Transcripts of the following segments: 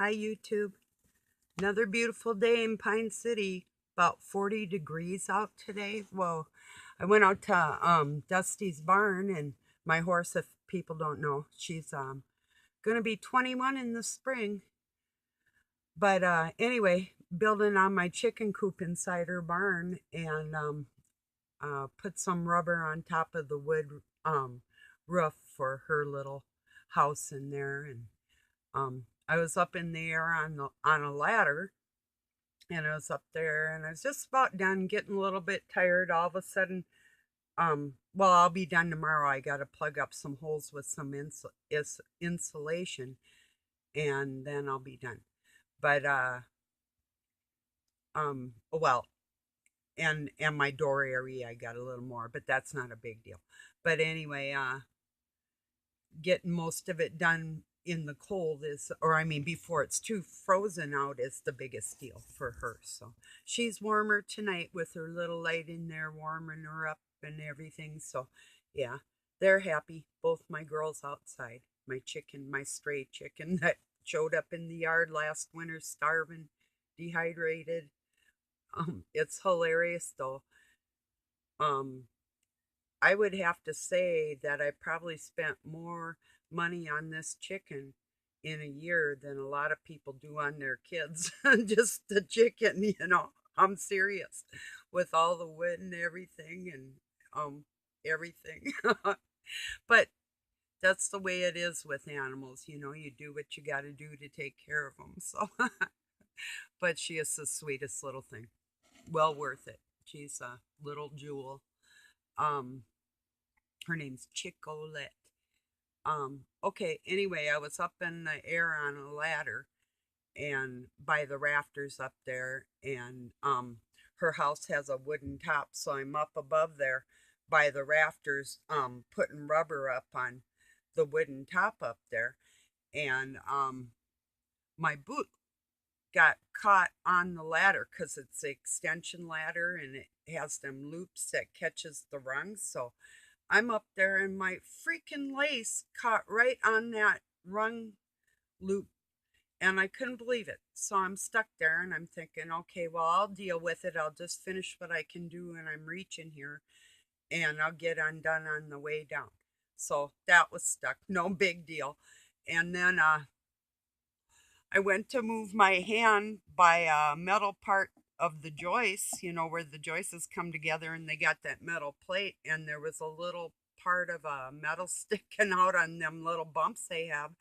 Hi, YouTube. Another beautiful day in Pine City. About 40 degrees out today. Well, I went out to Dusty's barn, and my horse, if people don't know, she's going to be 21 in the spring. But anyway, building on my chicken coop inside her barn and put some rubber on top of the wood roof for her little house in there. And I was up in the air on a ladder, and I was up there, and I was just about done, getting a little bit tired. All of a sudden, well, I'll be done tomorrow. I got to plug up some holes with some insulation, and then I'll be done. But well, and my door area, I got a little more, but that's not a big deal. But anyway, getting most of it done in the cold is, or I mean, before it's too frozen out, is the biggest deal for her. So she's warmer tonight with her little light in there, warming her up and everything. So yeah, they're happy. Both my girls outside. My chicken, my stray chicken that showed up in the yard last winter, starving, dehydrated. It's hilarious though. Um, I would have to say that I probably spent more money on this chicken in a year than a lot of people do on their kids. Just the chicken, I'm serious with all the wood and everything and everything. But that's the way it is with animals, you do what you got to do to take care of them. So, but she is the sweetest little thing. Well worth it. She's a little jewel. Um, Her name's Chicolette. Okay, anyway, I was up in the air on a ladder and by the rafters up there, and her house has a wooden top, so I'm up above there by the rafters, putting rubber up on the wooden top up there, and my boot got caught on the ladder because it's the extension ladder and it has them loops that catches the rungs. So I'm up there and my freaking lace caught right on that rung loop, and I couldn't believe it. So I'm stuck there and I'm thinking, okay, well, I'll deal with it. I'll just finish what I can do, and I'm reaching here and I'll get undone on the way down. So that was stuck. No big deal. And then I went to move my hand by a metal part of the joist, where the joists come together and they got that metal plate, and there was a little part of a metal sticking out on them little bumps they have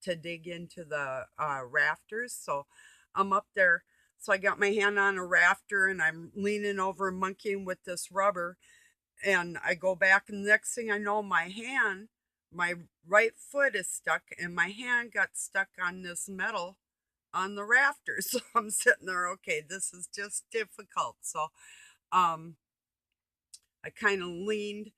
to dig into the rafters. So I'm up there. So I got my hand on a rafter and I'm leaning over, monkeying with this rubber. And I go back, and the next thing I know, my right foot is stuck, and my hand got stuck on this metal on the rafters. So I'm sitting there, okay, this is just difficult. So um, I kind of leaned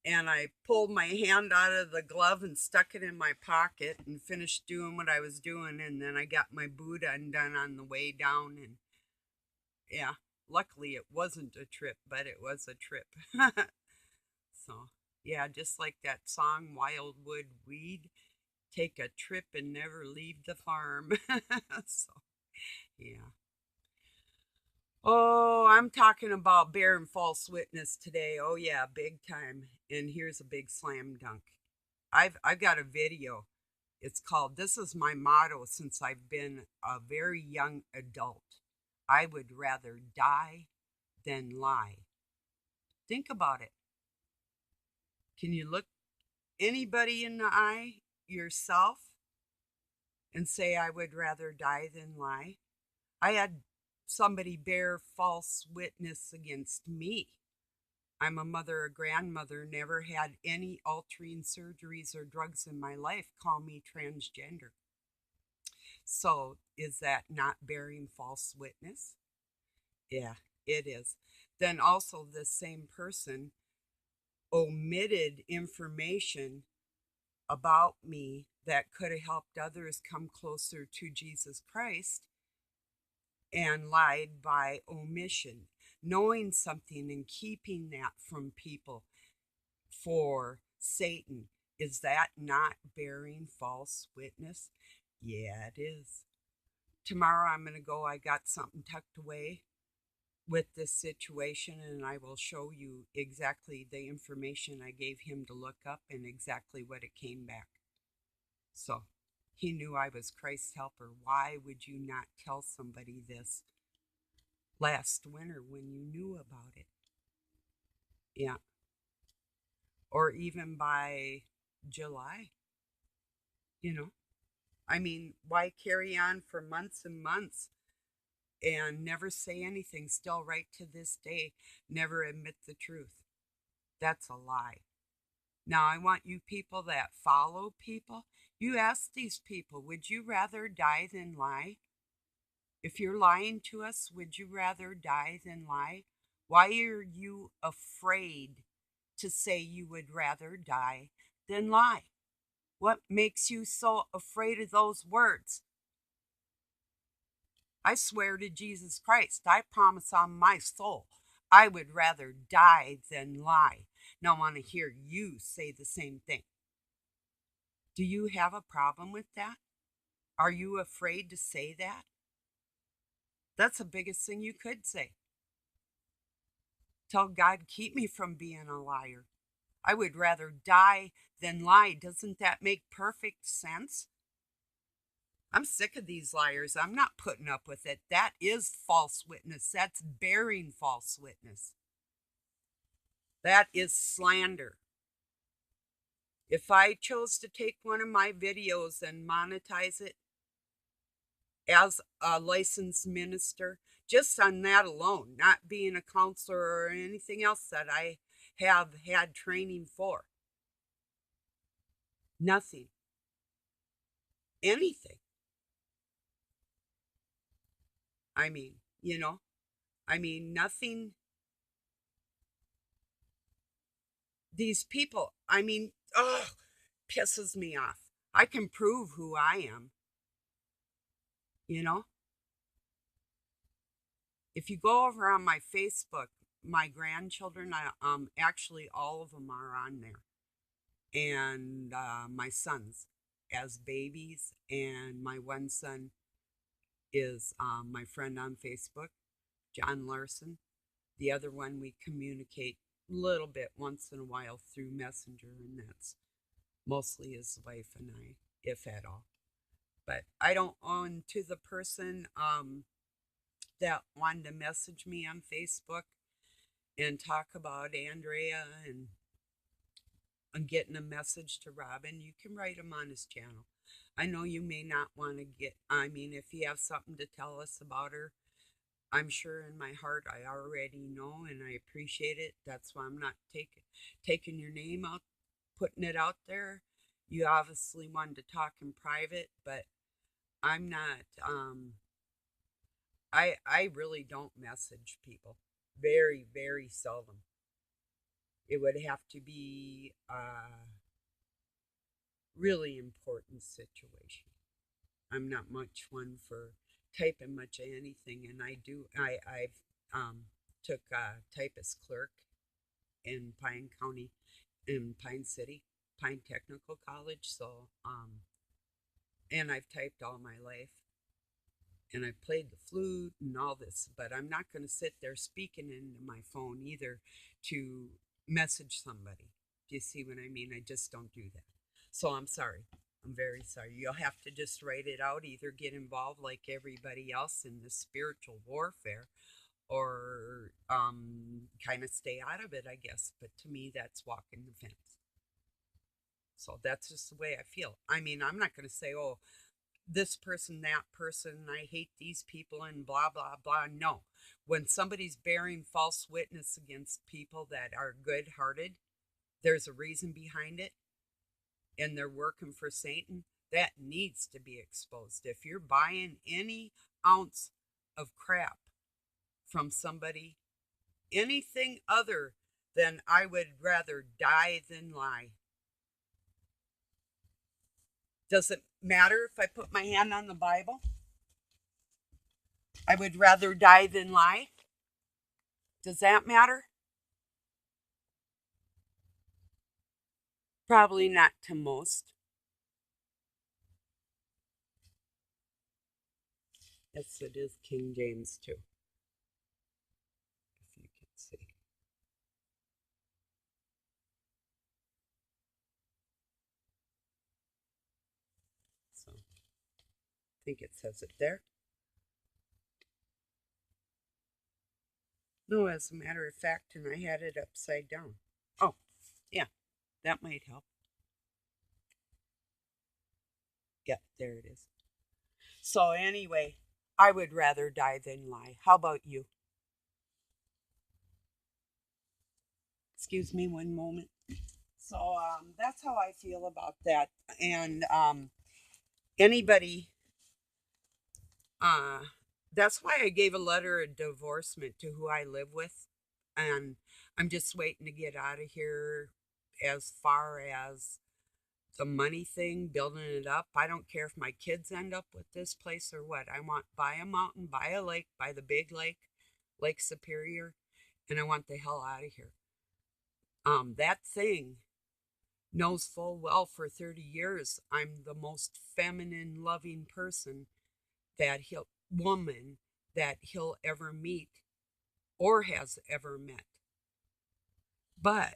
and I pulled my hand out of the glove and stuck it in my pocket and finished doing what I was doing. And then I got my boot undone on the way down. And yeah, luckily it wasn't a trip, but it was a trip. So yeah, just like that song, Wildwood Weed, take a trip and never leave the farm. So yeah. Oh, I'm talking about bearing false witness today. Oh yeah, big time. And here's a big slam dunk. I've got a video. It's called This is my motto since I've been a very young adult. I would rather die than lie. Think about it. Can you look anybody in the eye, yourself, and say I would rather die than lie? I had somebody bear false witness against me. I'm a mother, a grandmother, never had any altering surgeries or drugs in my life. Call me transgender. So, is that not bearing false witness? Yeah, it is. Then also, the same person omitted information about me that could have helped others come closer to Jesus Christ and lied by omission, knowing something and keeping that from people for Satan. Is that not bearing false witness? Yeah, it is. tomorrow I'm going to go. I got something tucked away with this situation, and I will show you exactly the information I gave him to look up and exactly what it came back. So he knew I was Christ's helper. Why would you not tell somebody this last winter when you knew about it? Yeah. Or even by July, you know? I mean, why carry on for months and months and never say anything? Still, right to this day, never admit the truth. That's a lie. Now, I want you people that follow people, you ask these people, would you rather die than lie? If you're lying to us, would you rather die than lie? Why are you afraid to say you would rather die than lie? What makes you so afraid of those words? I swear to Jesus Christ, I promise on my soul, I would rather die than lie. Now I want to hear you say the same thing. Do you have a problem with that? Are you afraid to say that? That's the biggest thing you could say. Tell God, keep me from being a liar. I would rather die than lie. Doesn't that make perfect sense? I'm sick of these liars. I'm not putting up with it. That is false witness. That's bearing false witness. That is slander. If I chose to take one of my videos and monetize it as a licensed minister, just on that alone, not being a counselor or anything else that I have had training for, nothing, anything. I mean, nothing. These people, pisses me off. I can prove who I am, you know? If you go over on my Facebook, my grandchildren, actually all of them are on there. And my sons as babies, and my one son is my friend on Facebook, John Larson. The other one we communicate a little bit once in a while through Messenger, and that's mostly his wife and I, if at all. But I don't own to the person that wanted to message me on Facebook and talk about Andrea and getting a message to Robin. You can write him on his channel. I know you may not want to if you have something to tell us about her, I'm sure in my heart I already know and I appreciate it. That's why I'm not taking your name out, putting it out there. You obviously wanted to talk in private, but I'm not. I really don't message people. Very, very seldom. It would have to be a really important situation. I'm not much one for typing much of anything, and I've took a typist clerk in Pine County, in Pine City, Pine Technical College. So and I've typed all my life, and I've played the flute and all this, but I'm not going to sit there speaking into my phone either to message somebody. Do you see what I mean? I just don't do that. So I'm sorry. I'm very sorry. You'll have to just write it out, either get involved like everybody else in the spiritual warfare, or kind of stay out of it, I guess. But to me, that's walking the fence. So that's just the way I feel. I'm not going to say, oh, this person, that person, I hate these people, and blah, blah, blah. No. When somebody's bearing false witness against people that are good hearted, there's a reason behind it, and they're working for Satan, that needs to be exposed. If you're buying any ounce of crap from somebody, anything other than I would rather die than lie. Does it matter if I put my hand on the Bible? I would rather die than lie. Does that matter? Probably not to most. Yes, it is King James too, if you can see. So I think it says it there. No, as a matter of fact, and I had it upside down. Oh, yeah, that might help. Yep, there it is. So anyway, I would rather die than lie. How about you? Excuse me one moment. So that's how I feel about that. And anybody, uh, that's why I gave a letter of divorcement to who I live with. And I'm just waiting to get out of here as far as the money thing, building it up. I don't care if my kids end up with this place or what. I want buy a mountain, buy a lake, buy the big lake, Lake Superior, and I want the hell out of here. That thing knows full well for 30 years I'm the most feminine loving person that he'll woman that he'll ever meet or has ever met. But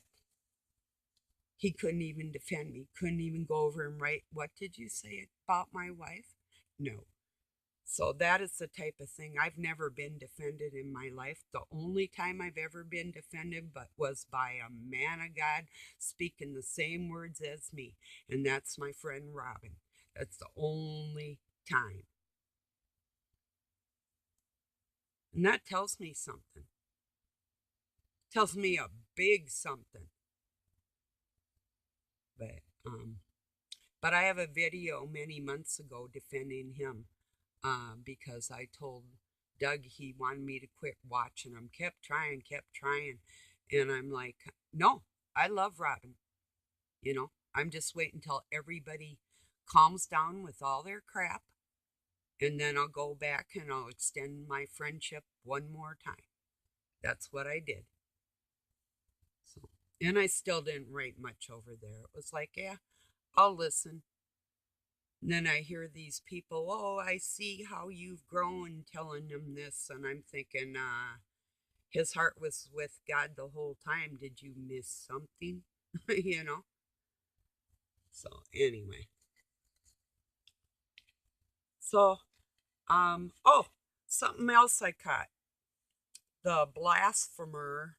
he couldn't even defend me, couldn't even go over and write, what did you say about my wife? No. So that is the type of thing. I've never been defended in my life. The only time I've ever been defended but was by a man of God speaking the same words as me. And that's my friend Robin. That's the only time. And that tells me something. Tells me a big something. But um but I have a video many months ago defending him because I told Doug he wanted me to quit watching him. Kept trying. And I'm like, no, I love Robin. I'm just waiting until everybody calms down with all their crap. And then I'll go back and I'll extend my friendship one more time. That's what I did. So, and I still didn't write much over there. It was like, yeah, I'll listen. And then I hear these people, oh, I see how you've grown, telling them this. And I'm thinking, his heart was with God the whole time. Did you miss something? you know? So, anyway. So, oh, something else I caught. The blasphemer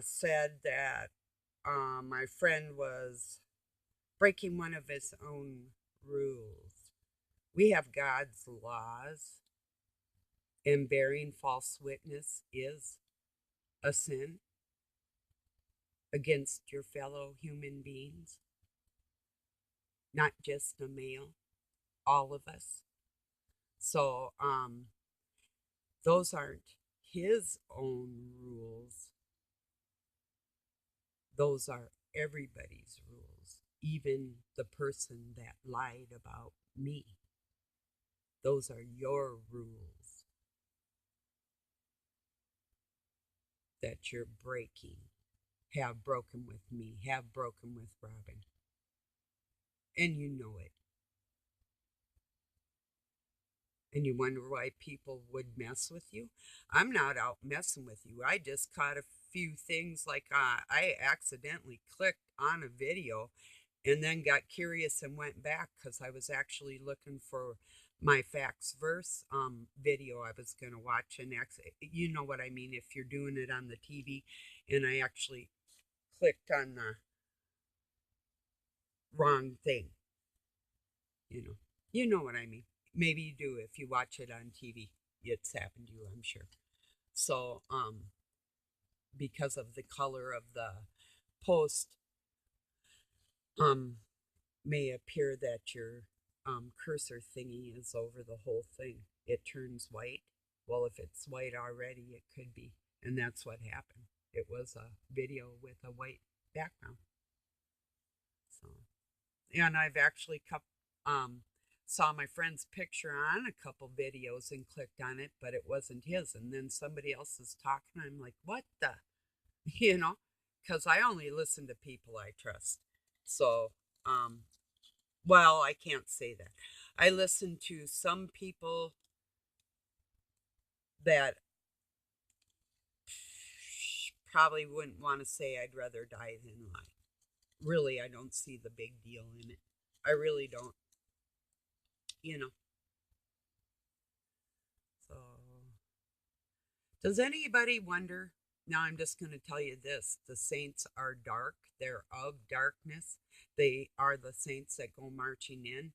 said that my friend was breaking one of his own rules. We have God's laws, and bearing false witness is a sin against your fellow human beings, not just a male, all of us. So, those aren't his own rules, those are everybody's rules, even the person that lied about me. Those are your rules that you're breaking, have broken with me, have broken with Robin. And you know it. And you wonder why people would mess with you. I'm not out messing with you. I just caught a few things like I accidentally clicked on a video and then got curious and went back because I was actually looking for my facts verse video I was going to watch. And you know what I mean if you're doing it on the TV. And I actually clicked on the wrong thing. You know what I mean. Maybe you do if you watch it on TV. It's happened to you, I'm sure. So, because of the color of the post, um, may appear that your cursor thingy is over the whole thing. It turns white. Well, if it's white already, it could be. And that's what happened. It was a video with a white background. So, and I've actually saw my friend's picture on a couple videos and clicked on it, but it wasn't his. And then somebody else is talking. I'm like, what the? You know, because I only listen to people I trust. So, well, I can't say that. I listen to some people that probably wouldn't want to say I'd rather die than lie. Really, I don't see the big deal in it. I really don't, you know. So, does anybody wonder? Now, I'm just going to tell you this: the saints are dark, they're of darkness. They are the saints that go marching in,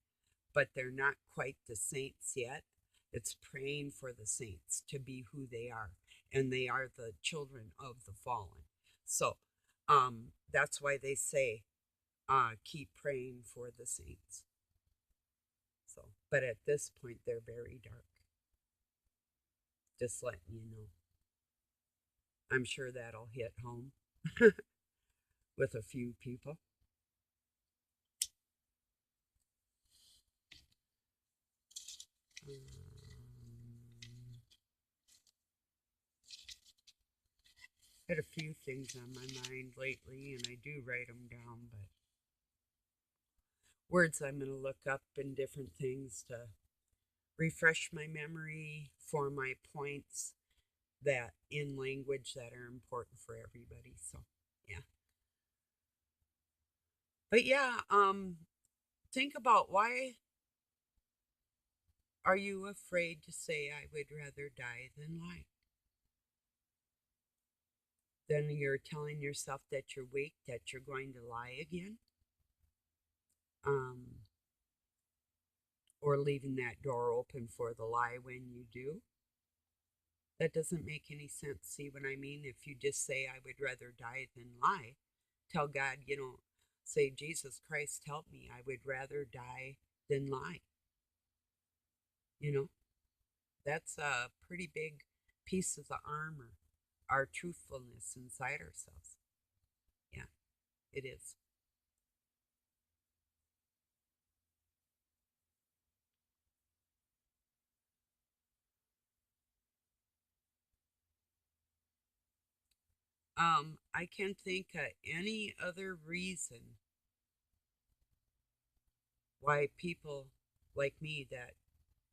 but they're not quite the saints yet. It's praying for the saints to be who they are, and they are the children of the fallen. So, that's why they say, keep praying for the saints. So, but at this point, they're very dark. Just letting you know. I'm sure that'll hit home with a few people. Had a few things on my mind lately, and I do write them down, but words I'm going to look up and different things to refresh my memory for my points that in language that are important for everybody. So, yeah. But yeah, think about why are you afraid to say I would rather die than lie? Then you're telling yourself that you're weak, that you're going to lie again. Um, or leaving that door open for the lie when you do. That doesn't make any sense. See what I mean? If you just say, I would rather die than lie, tell God, say, Jesus Christ, help me. I would rather die than lie. You know, that's a pretty big piece of the armor, our truthfulness inside ourselves. Yeah, it is. I can't think of any other reason why people like me that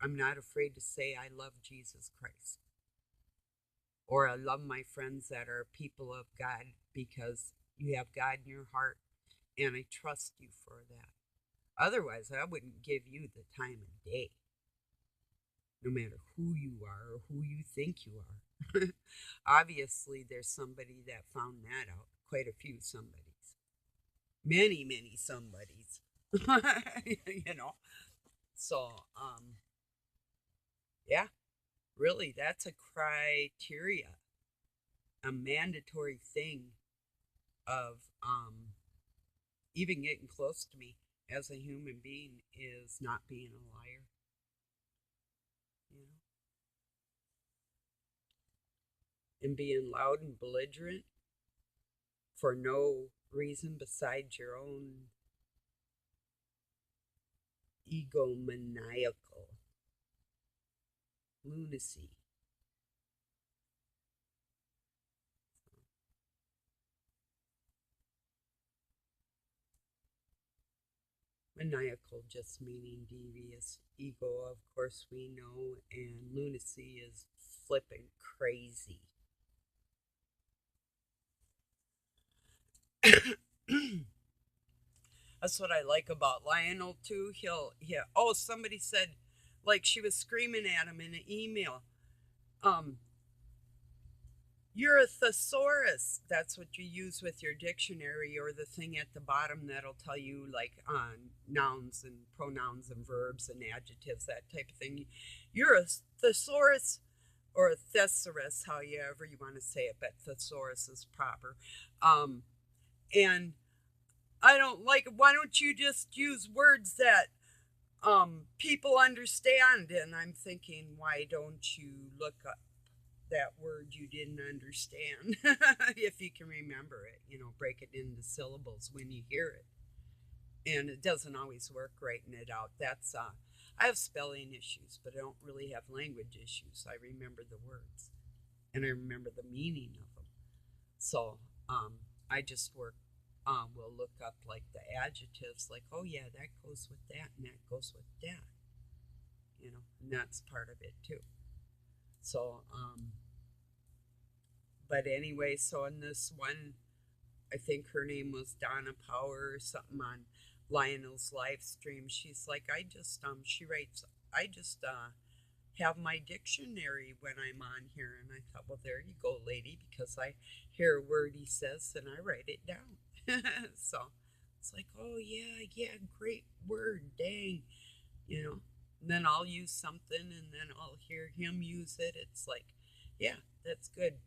I'm not afraid to say I love Jesus Christ or I love my friends that are people of God because you have God in your heart and I trust you for that. Otherwise, I wouldn't give you the time of day, no matter who you are or who you think you are. Obviously, there's somebody that found that out, quite a few somebodies, many, many somebodies, you know. So, yeah, really, that's a criteria, a mandatory thing of even getting close to me as a human being is not being a liar, you know, and being loud and belligerent for no reason besides your own egomaniacal lunacy. Maniacal just meaning devious. Ego, of course, we know, and lunacy is flipping crazy. That's what I like about Lionel too. Oh, somebody said, like she was screaming at him in an email. Um, you're a thesaurus. That's what you use with your dictionary or the thing at the bottom that'll tell you like on nouns and pronouns and verbs and adjectives, that type of thing. You're a thesaurus or a thesaurus, however you want to say it, but thesaurus is proper. And I don't like, why don't you just use words that people understand? And I'm thinking, why don't you look up that word you didn't understand if you can remember it, break it into syllables when you hear it. And it doesn't always work writing it out. I have spelling issues, but I don't really have language issues. I remember the words and I remember the meaning of them. So I just will look up like the adjectives, like, oh yeah, that goes with that and that goes with that. And that's part of it too. So, but anyway, so in this one, I think her name was Donna Power or something on Lionel's live stream. She's like, she writes, I just have my dictionary when I'm on here. And I thought, well, there you go, lady, because I hear a word he says and I write it down. So it's like, oh, yeah, yeah, great word, dang, you know. And then I'll use something and then I'll hear him use it. It's like, yeah, that's good.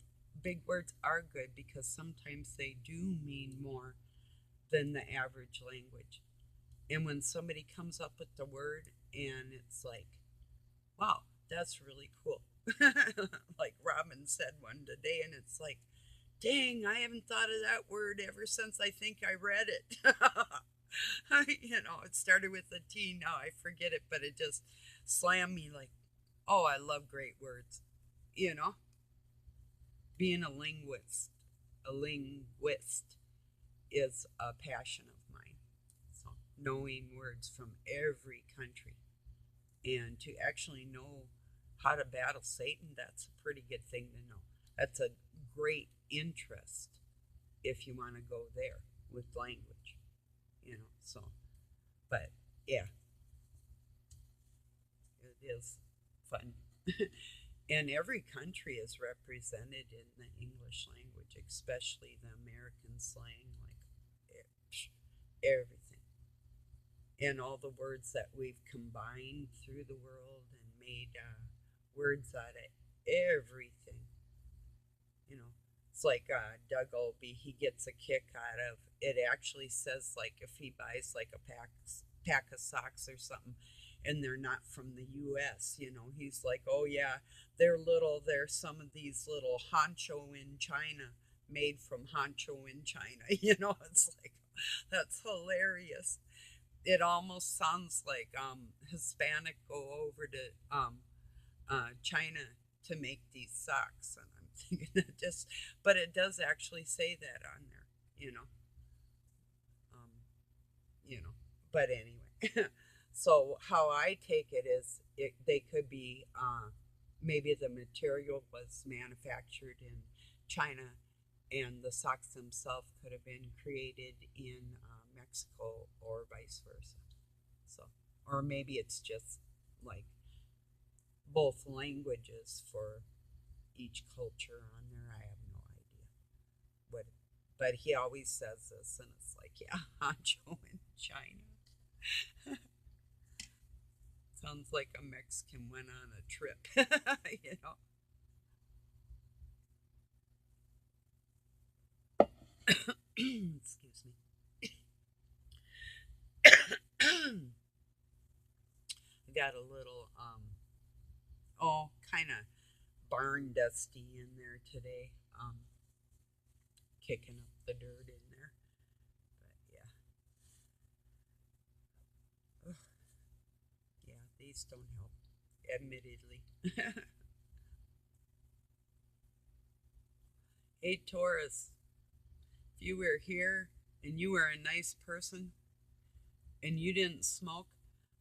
Big words are good because sometimes they do mean more than the average language. And when somebody comes up with the word and it's like, wow, that's really cool. Like Robin said one today, and it's like, dang, I haven't thought of that word ever since I think I read it. It started with a T, now I forget it, but it just slammed me like, oh, I love great words. You know, being a linguist is a passion of mine. So knowing words from every country and to actually know how to battle Satan, that's a pretty good thing to know. That's a great interest if you want to go there with language, So, but yeah, it is fun. And every country is represented in the English language, especially the American slang, like everything. And all the words that we've combined through the world and made words out of everything. You know, it's like Doug Olby, he gets a kick out of it. Actually says like if he buys like a pack of socks or something, and they're not from the U.S. He's like, oh yeah, they're some of these little honcho in China, made from honcho in China. It's like that's hilarious. It almost sounds like Hispanic go over to China to make these socks, and I'm thinking but it does actually say that on there, um, you know. But anyway, so how I take it is, they could be maybe the material was manufactured in China, and the socks themselves could have been created in Mexico or vice versa. So, or maybe it's just like both languages for each culture on there. I have no idea what, but he always says this, and it's like, yeah, honcho in China. Sounds like a Mexican went on a trip, you know. Excuse me. I got a little kind of barn dusty in there today. Kicking up the dirt in there. But yeah. Ugh. Yeah, these don't help, admittedly. Hey Taurus, if you were here and you were a nice person and you didn't smoke,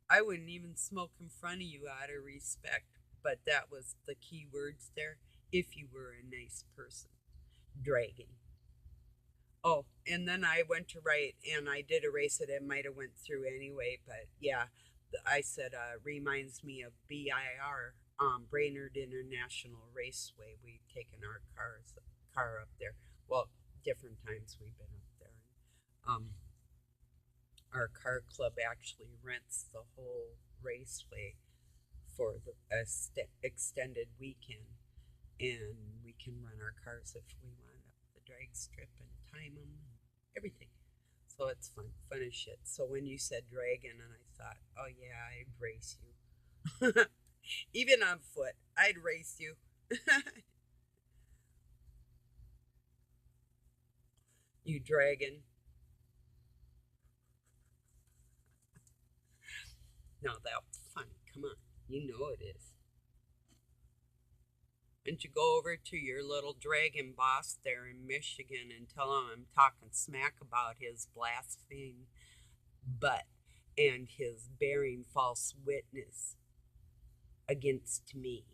I wouldn't even smoke in front of you out of respect. But that was the key words there. If you were a nice person. Dragon. Oh, and then I went to write, and I did erase it. It might have went through anyway, but yeah, I said reminds me of BIR, Brainerd International Raceway. We've taken our car up there. Well, different times we've been up there. Our car club actually rents the whole raceway for the extended weekend, and we can run our cars if we want up the drag strip and time them and everything. So it's fun as shit. So when you said dragon, and I thought, oh yeah, I'd race you. Even on foot, I'd race you. You dragon. No, that's funny. Come on. You know it is. And you go over to your little dragon boss there in Michigan and tell him I'm talking smack about his blaspheme butt and his bearing false witness against me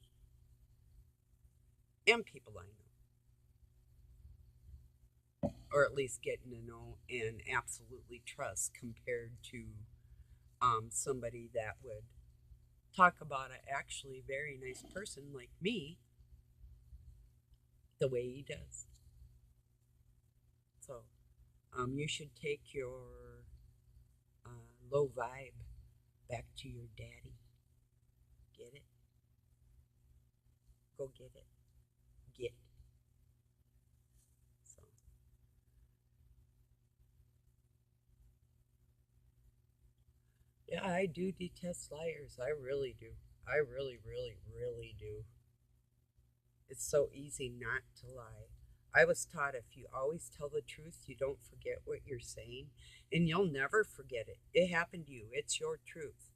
and people I know, or at least getting to know and absolutely trust compared to somebody that would talk about an actually very nice person like me the way he does. So you should take your low vibe back to your daddy. Get it? Go get it. Get. So yeah, I do detest liars. I really do. I really, really, really do. It's so easy not to lie. I was taught if you always tell the truth, you don't forget what you're saying, and you'll never forget it. It happened to you. It's your truth.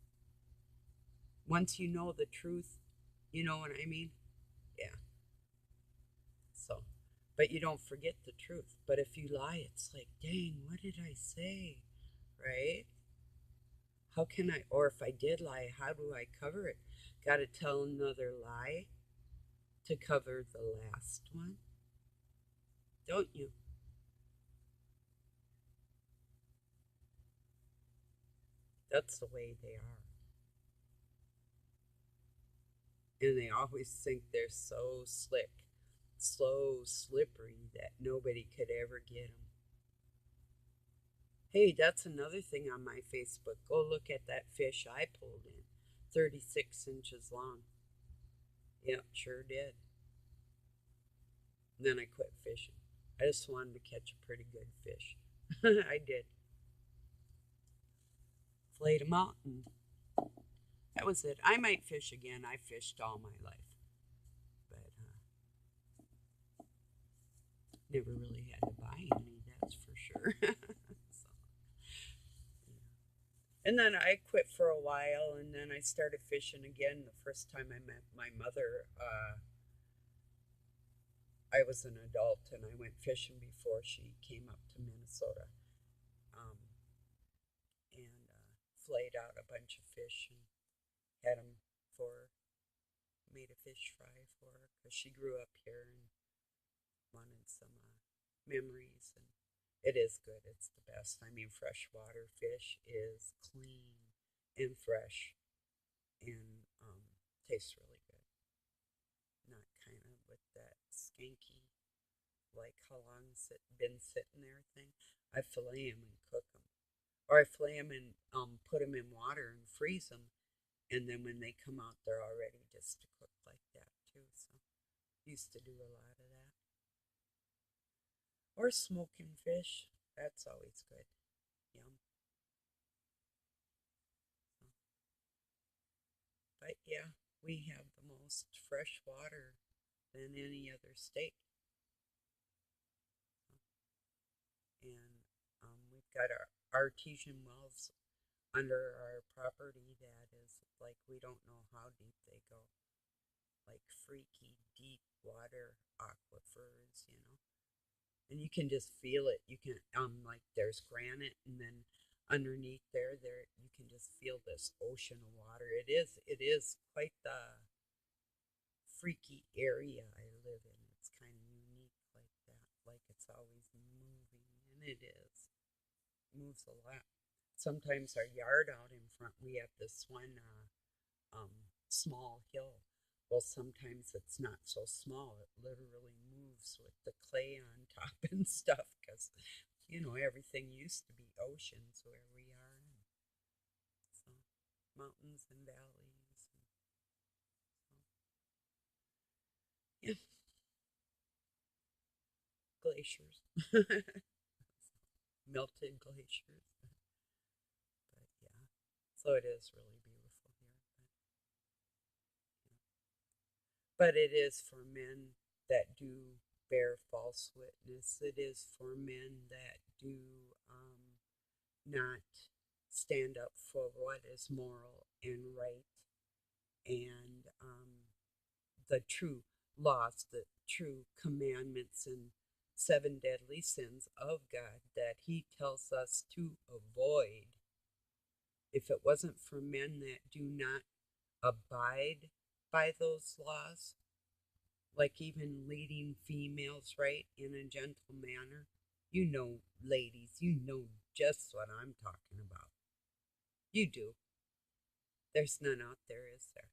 Once you know the truth, you know what I mean? Yeah. So, but you don't forget the truth. But if you lie, it's like, dang, what did I say? Right? How can I, or if I did lie, how do I cover it? Got to tell another lie to cover the last one? Don't you? That's the way they are. And they always think they're so slick, so slippery that nobody could ever get them. Hey, that's another thing on my Facebook. Go look at that fish I pulled in, 36 inches long. Yep, sure did. And then I quit fishing. I just wanted to catch a pretty good fish. I did. Flayed them out, and that was it. I might fish again. I fished all my life, but never really had to buy any, that's for sure. So, yeah. And then I quit for a while, and then I started fishing again. The first time I met my mother, I was an adult, and I went fishing before she came up to Minnesota, um, and flayed out a bunch of fish and had them for made a fish fry for her because she grew up here and wanted some memories. And it is good. It's the best. I mean, freshwater fish is clean and fresh and tastes really good. Not kind of with that skanky, like how long's it been sitting there thing. I fillet them and cook them. Or I fillet them and put them in water and freeze them. And then when they come out, they're all ready just to cook like that too. So used to do a lot of that. Or smoking fish. That's always good. Yum. But yeah, we have the most fresh water than any other state. And we've got our artesian wells under our property that is like we don't know how deep they go. Like freaky deep water aquifers. And you can just feel it. You can like there's granite, and then underneath there you can just feel this ocean of water. It is quite the freaky area I live in. It's kind of unique like that, like it's always moving, and it is. It moves a lot. Sometimes our yard out in front, we have this one small hill. Well, sometimes it's not so small. It literally moves with the clay on top and stuff because, everything used to be oceans where we are. And so, mountains and valleys. And so, yeah, glaciers. Melted glaciers. But yeah, so it is really beautiful here. But it is for men that do bear false witness. It is for men that do not stand up for what is moral and right and the true laws, the true commandments and seven deadly sins of God that He tells us to avoid. If it wasn't for men that do not abide by those laws, like even leading females right in a gentle manner. You know, ladies, you know just what I'm talking about. You do. There's none out there, is there?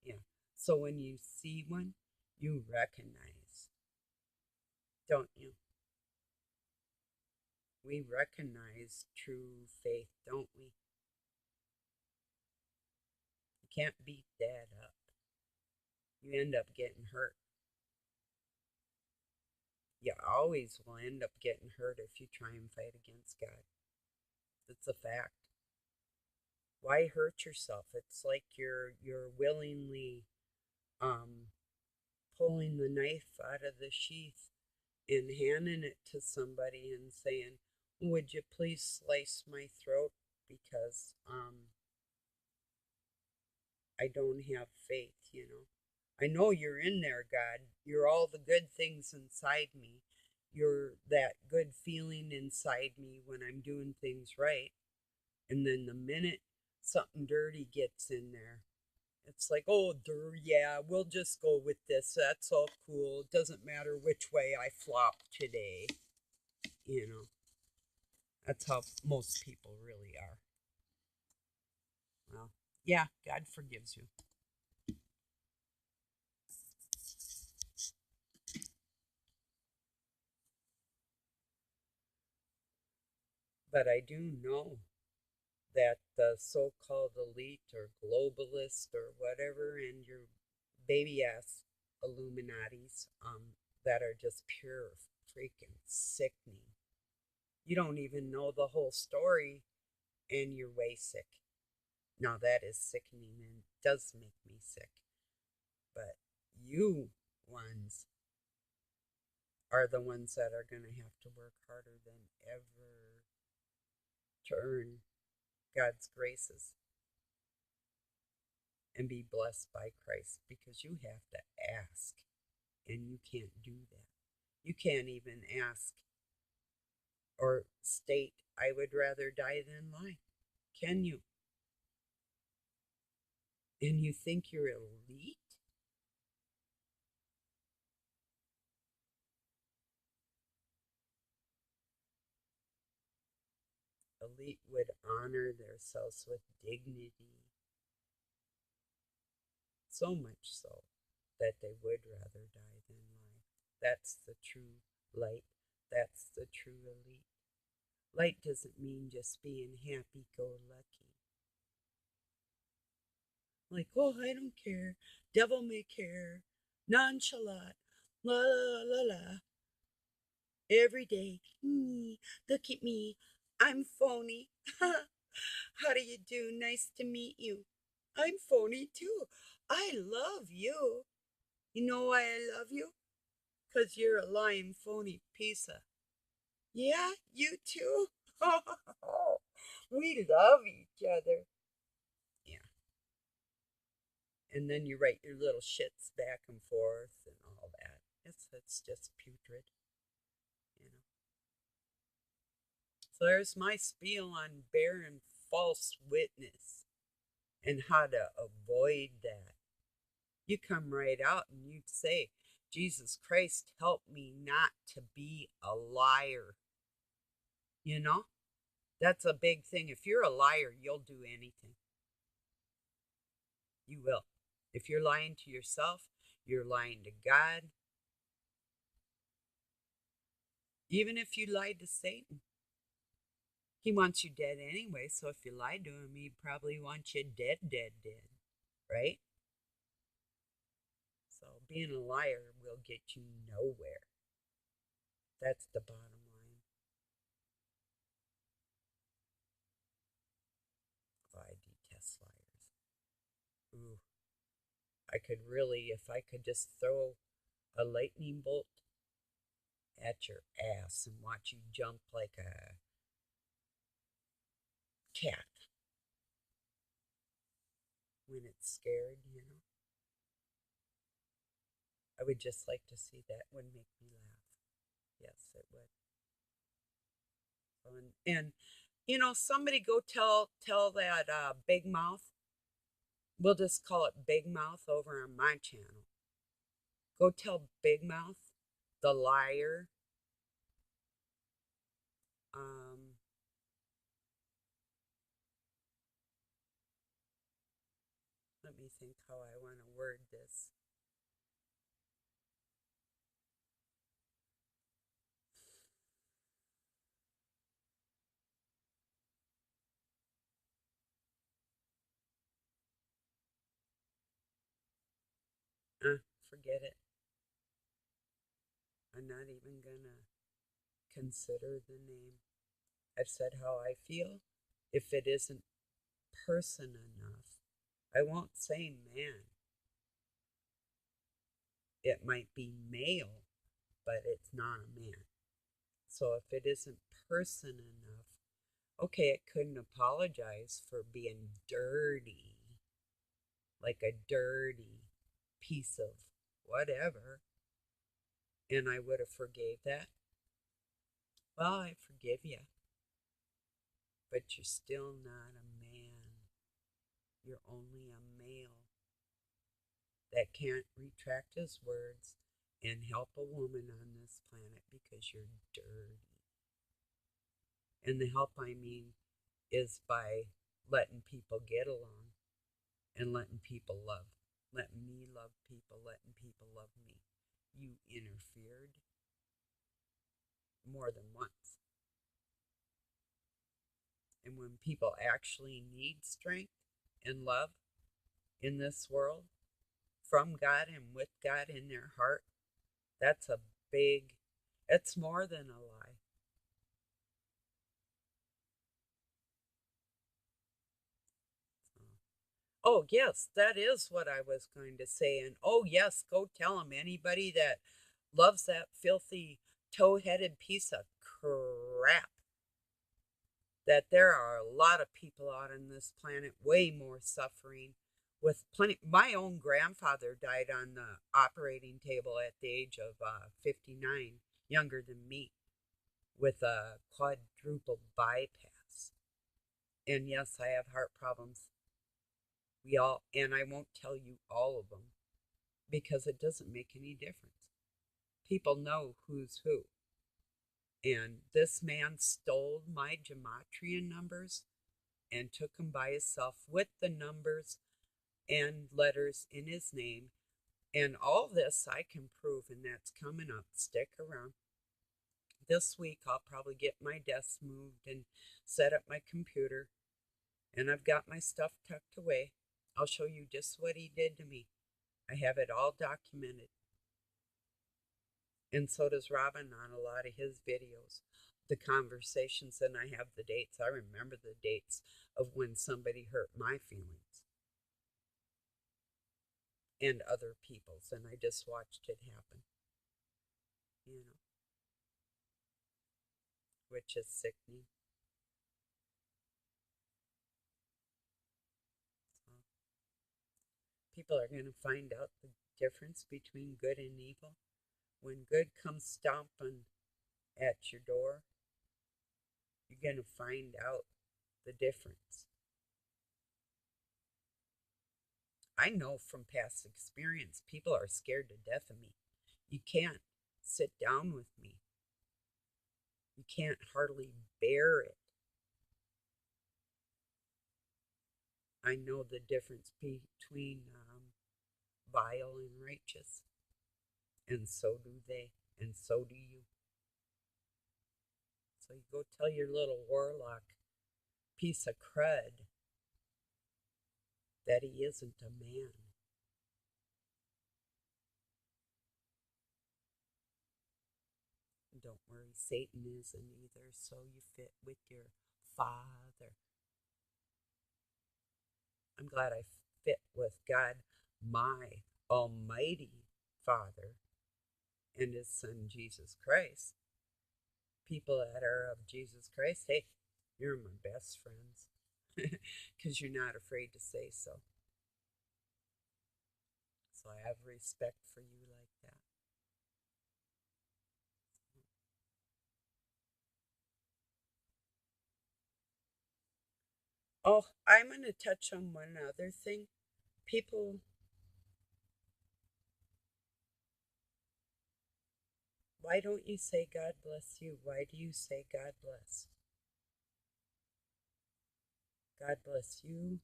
Yeah. So when you see one, you recognize, don't you? We recognize true faith, don't we? You can't beat that up. You end up getting hurt. You always will end up getting hurt if you try and fight against God. It's a fact. Why hurt yourself? It's like you're willingly um pulling the knife out of the sheath and handing it to somebody and saying, "Would you please slice my throat because I don't have faith. I know you're in there, God. You're all the good things inside me. You're that good feeling inside me when I'm doing things right. And then the minute something dirty gets in there, it's like, oh, yeah, we'll just go with this. That's all cool. It doesn't matter which way I flop today. You know, that's how most people really are. Well, yeah, God forgives you. But I do know that the so called elite or globalist or whatever, and your baby ass Illuminatis that are just pure freaking sickening. You don't even know the whole story, and you're way sick. Now, that is sickening and does make me sick. But you ones are the ones that are going to have to work harder than ever to earn God's graces and be blessed by Christ, because you have to ask, and you can't do that. You can't even ask or state, I would rather die than lie. Can you? And you think you're elite? Elite would honor themselves with dignity, so much so that they would rather die than lie. That's the true light. That's the true elite. Light doesn't mean just being happy go lucky. Like, oh, I don't care. Devil may care. Nonchalant. La la la la. Every day. Look at me. I'm phony. How do you do? Nice to meet you. I'm phony too. I love you. You know why I love you? Because you're a lying phony piece of. Yeah, you too. We love each other. Yeah. And then you write your little shits back and forth and all that. It's just putrid, you know. So there's my spiel on bearing false witness and how to avoid that. You come right out and you'd say, Jesus Christ, help me not to be a liar. You know, that's a big thing. If you're a liar, you'll do anything. You will. If you're lying to yourself, you're lying to God. Even if you lied to Satan, he wants you dead anyway. So if you lied to him, he probably wants you dead, dead, dead. Right? So being a liar will get you nowhere. That's the bottom line. Oh, I detest liars. Ooh, I could really, if I could just throw a lightning bolt at your ass and watch you jump like a cat when it's scared. I would just like to see that. Would make me laugh. Yes, it would. And somebody go tell that big mouth We'll just call it Big Mouth over on my channel. Go tell Big Mouth, the liar, um, let me think how I want to word this. Forget it. I'm not even gonna consider the name. I've said how I feel. If it isn't person enough, I won't say man. It might be male, but it's not a man. So if it isn't person enough, okay, it couldn't apologize for being dirty, like a dirty piece of whatever, and I would have forgave that. Well, I forgive you, but you're still not a man. You're only a male that can't retract his words and help a woman on this planet because you're dirty. And the help I mean is by letting people get along and letting people love. Letting me love people, letting people love me. You interfered more than once. And when people actually need strength and love in this world from God and with God in their heart, that's a big, it's more than a lie. Oh, yes, that is what I was going to say. And oh, yes, go tell them, anybody that loves that filthy, toe headed piece of crap, that there are a lot of people out on this planet way more suffering with plenty. My own grandfather died on the operating table at the age of 59, younger than me, with a quadruple bypass. And yes, I have heart problems. We all, and I won't tell you all of them because it doesn't make any difference. People know who's who. And this man stole my gematria numbers and took them by himself with the numbers and letters in his name. And all this I can prove, and that's coming up. Stick around. This week I'll probably get my desk moved and set up my computer, and I've got my stuff tucked away. I'll show you just what he did to me. I have it all documented. And so does Robin on a lot of his videos. The conversations, and I have the dates. I remember the dates of when somebody hurt my feelings and other people's, and I just watched it happen, you know, which is sickening. So people are going to find out the difference between good and evil. When good comes stomping at your door, you're going to find out the difference. I know from past experience, people are scared to death of me. You can't sit down with me. You can't hardly bear it. I know the difference between vile and righteous. And so do they. And so do you. So you go tell your little warlock piece of crud that he isn't a man. Don't worry, Satan isn't either, so you fit with your father. I'm glad I fit with God, my almighty Father, and his son Jesus Christ. People that are of Jesus Christ, hey, you're my best friends because you're not afraid to say so. So I have respect for you like that. Oh, I'm going to touch on one other thing. People, why don't you say God bless you? Why do you say God bless? God bless you,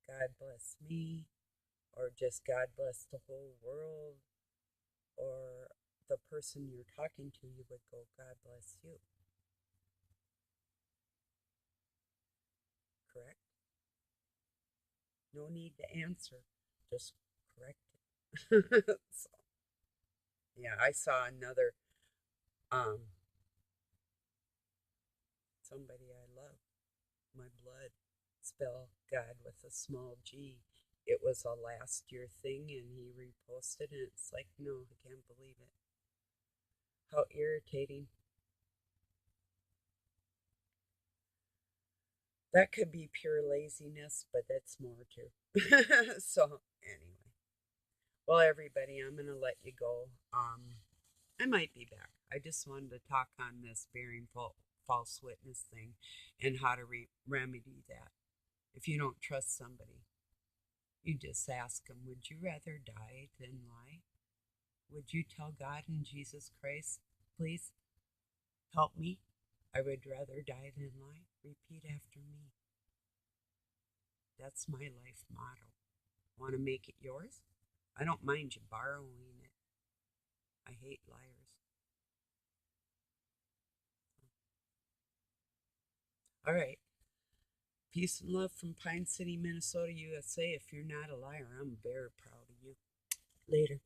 God bless me, or just God bless the whole world, or the person you're talking to, you would go, God bless you. Correct? No need to answer, just correct it. So, yeah, I saw another, um, somebody I love, my blood, spell God with a small g. It was a last year thing and he reposted it. It's like, no, I can't believe it. How irritating. That could be pure laziness, but that's more too. So, anyway. Well, everybody, I'm going to let you go. I might be back. I just wanted to talk on this bearing false witness thing and how to remedy that. If you don't trust somebody, you just ask them, would you rather die than lie? Would you tell God and Jesus Christ, please help me? I would rather die than lie. Repeat after me. That's my life motto. Want to make it yours? I don't mind you borrowing it. I hate liars. All right. Peace and love from Pine City, Minnesota, USA. If you're not a liar, I'm very proud of you. Later.